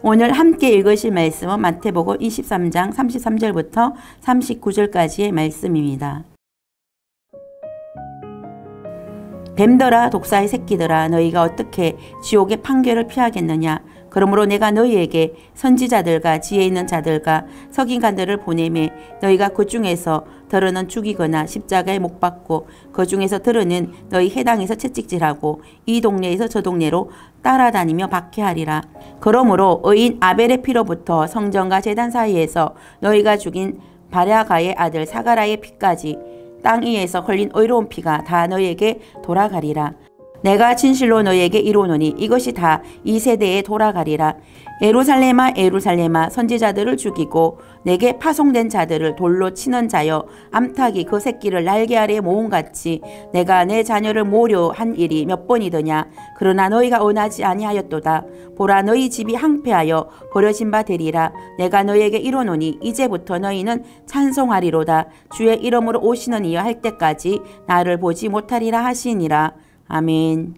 오늘 함께 읽으실 말씀은 마태복음 23장 33절부터 39절까지의 말씀입니다. 뱀들아 독사의 새끼들아 너희가 어떻게 지옥의 판결을 피하겠느냐. 그러므로 내가 너희에게 선지자들과 지혜 있는 자들과 서기관들을 보내매 너희가 그 중에서 더러는 죽이거나 십자가에 못 박고 그 중에서 더러는 너희 해당에서 채찍질하고 이 동네에서 저 동네로 따라다니며 박해하리라. 그러므로 의인 아벨의 피로부터 성전과 제단 사이에서 너희가 죽인 바랴가의 아들 사가라의 피까지 땅 위에서 흘린 의로운 피가 다 너희에게 돌아가리라. 내가 진실로 너희에게 이르노니 이것이 다 이 세대에 돌아가리라. 예루살렘아 예루살렘아 선지자들을 죽이고 내게 파송된 자들을 돌로 치는 자여 암탉이 그 새끼를 날개 아래에 모음같이 내가 내 자녀를 모으려 한 일이 몇 번이더냐. 그러나 너희가 원하지 아니하였도다. 보라 너희 집이 항폐하여 버려진 바 되리라. 내가 너희에게 이르노니 이제부터 너희는 찬송하리로다. 주의 이름으로 오시는 이여 할 때까지 나를 보지 못하리라 하시니라. 아멘.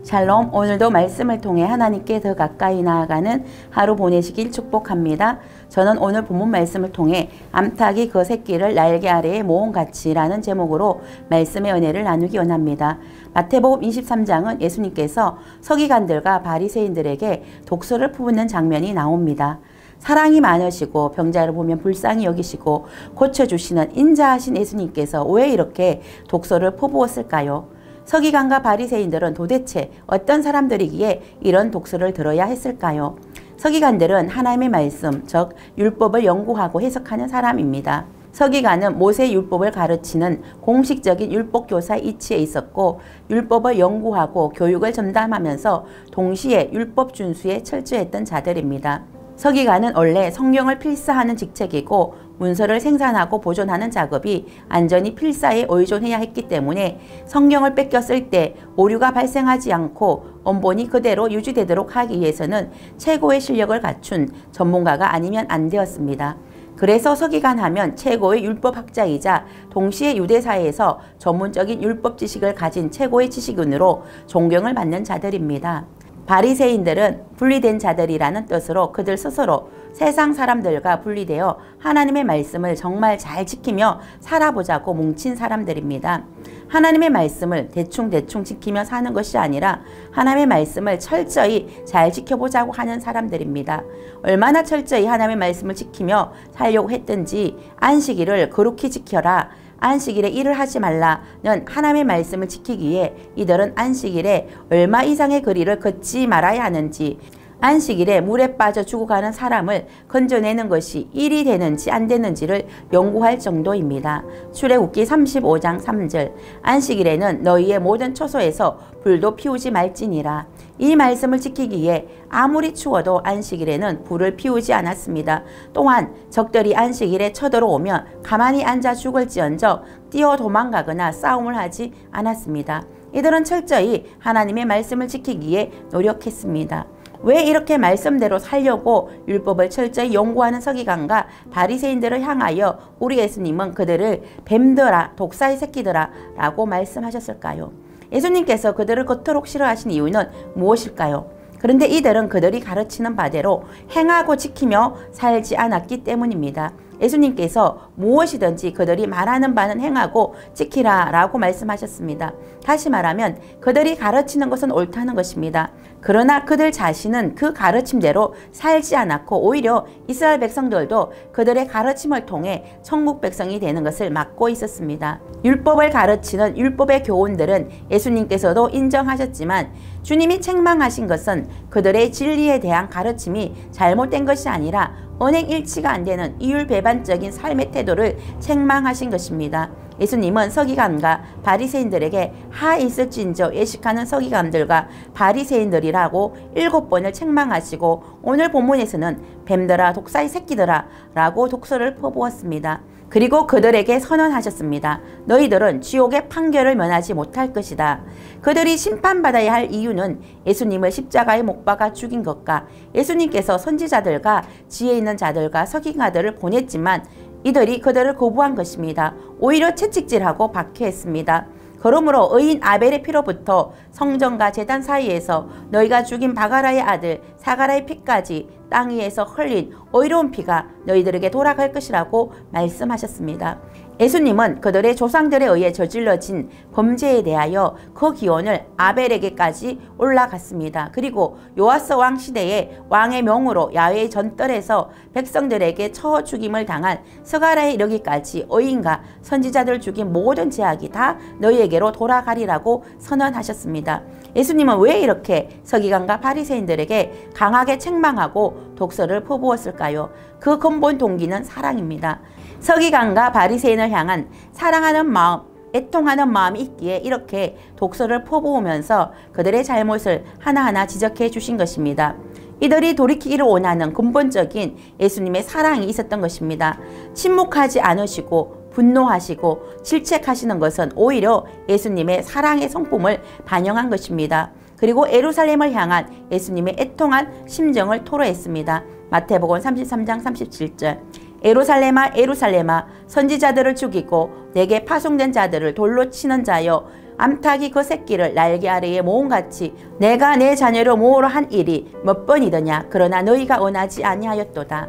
샬롬. 오늘도 말씀을 통해 하나님께 더 가까이 나아가는 하루 보내시길 축복합니다. 저는 오늘 본문 말씀을 통해 암탉이 그 새끼를 날개 아래에 모음같이라는 제목으로 말씀의 은혜를 나누기 원합니다. 마태복음 23장은 예수님께서 서기관들과 바리새인들에게 독서를 퍼붓는 장면이 나옵니다. 사랑이 많으시고 병자를 보면 불쌍히 여기시고 고쳐주시는 인자하신 예수님께서 왜 이렇게 독서를 퍼부었을까요? 서기관과 바리새인들은 도대체 어떤 사람들이기에 이런 독서를 들어야 했을까요? 서기관들은 하나님의 말씀, 즉 율법을 연구하고 해석하는 사람입니다. 서기관은 모세 율법을 가르치는 공식적인 율법교사의 이치에 있었고 율법을 연구하고 교육을 전담하면서 동시에 율법 준수에 철저했던 자들입니다. 서기관은 원래 성경을 필사하는 직책이고 문서를 생산하고 보존하는 작업이 완전히 필사에 의존해야 했기 때문에 성경을 뺏겼을 때 오류가 발생하지 않고 원본이 그대로 유지되도록 하기 위해서는 최고의 실력을 갖춘 전문가가 아니면 안 되었습니다. 그래서 서기관 하면 최고의 율법학자이자 동시에 유대사회에서 전문적인 율법 지식을 가진 최고의 지식인으로 존경을 받는 자들입니다. 바리새인들은 분리된 자들이라는 뜻으로 그들 스스로 세상 사람들과 분리되어 하나님의 말씀을 정말 잘 지키며 살아보자고 뭉친 사람들입니다. 하나님의 말씀을 대충 지키며 사는 것이 아니라 하나님의 말씀을 철저히 잘 지켜보자고 하는 사람들입니다. 얼마나 철저히 하나님의 말씀을 지키며 살려고 했든지 안식일을 거룩히 지켜라. 안식일에 일을 하지 말라는 하나님의 말씀을 지키기에 이들은 안식일에 얼마 이상의 거리를 걷지 말아야 하는지 안식일에 물에 빠져 죽어가는 사람을 건져내는 것이 일이 되는지 안 되는지를 연구할 정도입니다. 출애굽기 35장 3절 안식일에는 너희의 모든 처소에서 불도 피우지 말지니라. 이 말씀을 지키기에 아무리 추워도 안식일에는 불을 피우지 않았습니다. 또한 적들이 안식일에 쳐들어오면 가만히 앉아 죽을지언정 뛰어 도망가거나 싸움을 하지 않았습니다. 이들은 철저히 하나님의 말씀을 지키기에 노력했습니다. 왜 이렇게 말씀대로 살려고 율법을 철저히 연구하는 서기관과 바리새인들을 향하여 우리 예수님은 그들을 뱀들아 독사의 새끼들아 라고 말씀하셨을까요? 예수님께서 그들을 그토록 싫어하신 이유는 무엇일까요? 그런데 이들은 그들이 가르치는 바대로 행하고 지키며 살지 않았기 때문입니다. 예수님께서 무엇이든지 그들이 말하는 바는 행하고 지키라 라고 말씀하셨습니다. 다시 말하면 그들이 가르치는 것은 옳다는 것입니다. 그러나 그들 자신은 그 가르침대로 살지 않았고 오히려 이스라엘 백성들도 그들의 가르침을 통해 천국 백성이 되는 것을 막고 있었습니다. 율법을 가르치는 율법의 교훈들은 예수님께서도 인정하셨지만 주님이 책망하신 것은 그들의 진리에 대한 가르침이 잘못된 것이 아니라 언행일치가 안 되는 이율배반적인 삶의 태도를 책망하신 것입니다. 예수님은 서기관과 바리새인들에게 하 있을진저 예식하는 서기관들과 바리새인들이라고 7번을 책망하시고 오늘 본문에서는 뱀들아 독사의 새끼들아 라고 독서를 퍼부었습니다. 그리고 그들에게 선언하셨습니다. 너희들은 지옥의 판결을 면하지 못할 것이다. 그들이 심판받아야 할 이유는 예수님을 십자가에 못 박아 죽인 것과 예수님께서 선지자들과 지혜 있는 자들과 서기관들을 보냈지만 이들이 그들을 거부한 것입니다. 오히려 채찍질하고 박해했습니다. 그러므로 의인 아벨의 피로부터 성전과 제단 사이에서 너희가 죽인 바가라의 아들 사가라의 피까지 땅 위에서 흘린 의로운 피가 너희들에게 돌아갈 것이라고 말씀하셨습니다. 예수님은 그들의 조상들에 의해 저질러진 범죄에 대하여 그 기원을 아벨에게까지 올라갔습니다. 그리고 요아스 왕 시대에 왕의 명으로 야훼의 전떨에서 백성들에게 쳐 죽임을 당한 스가랴에 이르기까지 의인과 선지자들 죽인 모든 죄악이 다 너희에게로 돌아가리라고 선언하셨습니다. 예수님은 왜 이렇게 서기관과 바리새인들에게 강하게 책망하고 독서를 퍼부었을까요? 그 근본 동기는 사랑입니다. 서기관과 바리새인을 향한 사랑하는 마음, 애통하는 마음이 있기에 이렇게 독서를 퍼부으면서 그들의 잘못을 하나하나 지적해 주신 것입니다. 이들이 돌이키기를 원하는 근본적인 예수님의 사랑이 있었던 것입니다. 침묵하지 않으시고 분노하시고 질책하시는 것은 오히려 예수님의 사랑의 성품을 반영한 것입니다. 그리고 예루살렘을 향한 예수님의 애통한 심정을 토로했습니다. 마태복음 33장 37절 예루살렘아 예루살렘아 선지자들을 죽이고 내게 파송된 자들을 돌로 치는 자여 암탉이 그 새끼를 날개 아래에 모음같이 내가 내 자녀를 모으러 한 일이 몇 번이더냐 그러나 너희가 원하지 아니하였도다.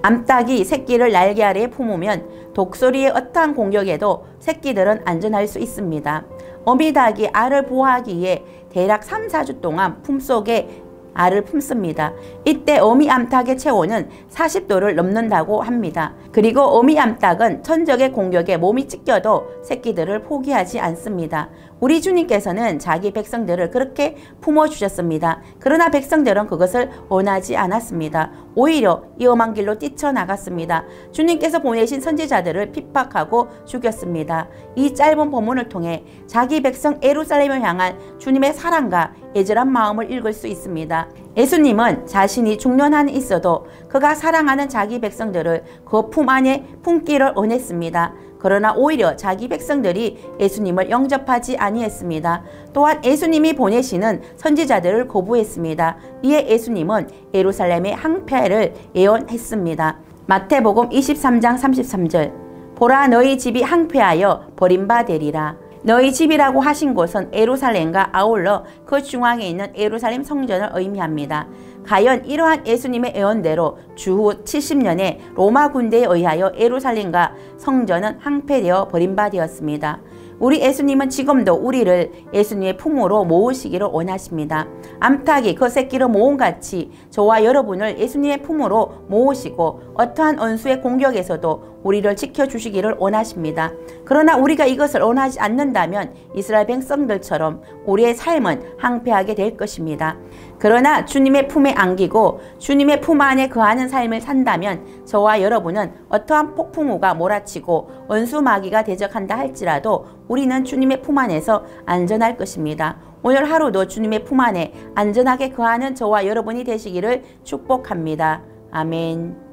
암탉이 새끼를 날개 아래에 품으면 독수리의 어떠한 공격에도 새끼들은 안전할 수 있습니다. 어미닭이 알을 보호하기 위해 대략 3, 4주 동안 품속에 알을 품습니다. 이때 어미 암탉의 체온은 40도를 넘는다고 합니다. 그리고 어미 암탉은 천적의 공격에 몸이 찢겨도 새끼들을 포기하지 않습니다. 우리 주님께서는 자기 백성들을 그렇게 품어주셨습니다. 그러나 백성들은 그것을 원하지 않았습니다. 오히려 이 험한 길로 뛰쳐나갔습니다. 주님께서 보내신 선지자들을 핍박하고 죽였습니다. 이 짧은 본문을 통해 자기 백성 예루살렘을 향한 주님의 사랑과 애절한 마음을 읽을 수 있습니다. 예수님은 자신이 중년 안에 있어도 그가 사랑하는 자기 백성들을 그 품 안에 품기를 원했습니다. 그러나 오히려 자기 백성들이 예수님을 영접하지 아니했습니다. 또한 예수님이 보내시는 선지자들을 거부했습니다. 이에 예수님은 예루살렘의 항폐를 예언했습니다. 마태복음 23장 33절 보라 너희 집이 항폐하여 버림받으리라. 너희 집이라고 하신 곳은 예루살렘과 아울러 그 중앙에 있는 예루살렘 성전을 의미합니다. 과연 이러한 예수님의 예언대로 주후 70년에 로마 군대에 의하여 예루살렘과 성전은 항폐되어 버림받았습니다. 우리 예수님은 지금도 우리를 예수님의 품으로 모으시기를 원하십니다. 암탉이 그 새끼를 모음같이 저와 여러분을 예수님의 품으로 모으시고 어떠한 원수의 공격에서도 우리를 지켜주시기를 원하십니다. 그러나 우리가 이것을 원하지 않는다면 이스라엘 백성들처럼 우리의 삶은 항폐하게 될 것입니다. 그러나 주님의 품에 안기고 주님의 품 안에 거하는 삶을 산다면 저와 여러분은 어떠한 폭풍우가 몰아치고 원수 마귀가 대적한다 할지라도 우리는 주님의 품 안에서 안전할 것입니다. 오늘 하루도 주님의 품 안에 안전하게 거하는 저와 여러분이 되시기를 축복합니다. 아멘.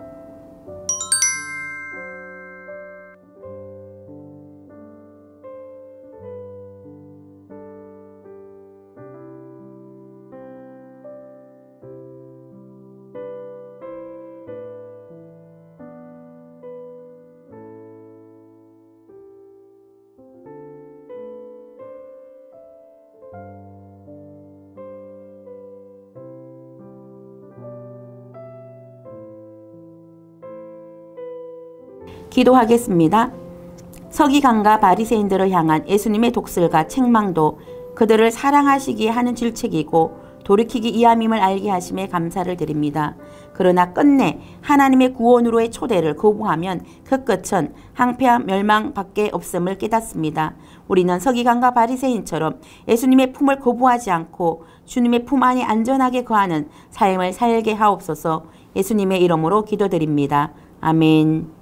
기도하겠습니다. 서기관과 바리새인들을 향한 예수님의 독설과 책망도 그들을 사랑하시기에 하는 질책이고 돌이키기 이함임을 알게 하심에 감사를 드립니다. 그러나 끝내 하나님의 구원으로의 초대를 거부하면 그 끝은 항폐한 멸망밖에 없음을 깨닫습니다. 우리는 서기관과 바리새인처럼 예수님의 품을 거부하지 않고 주님의 품 안에 안전하게 거하는 삶을 살게 하옵소서. 예수님의 이름으로 기도드립니다. 아멘.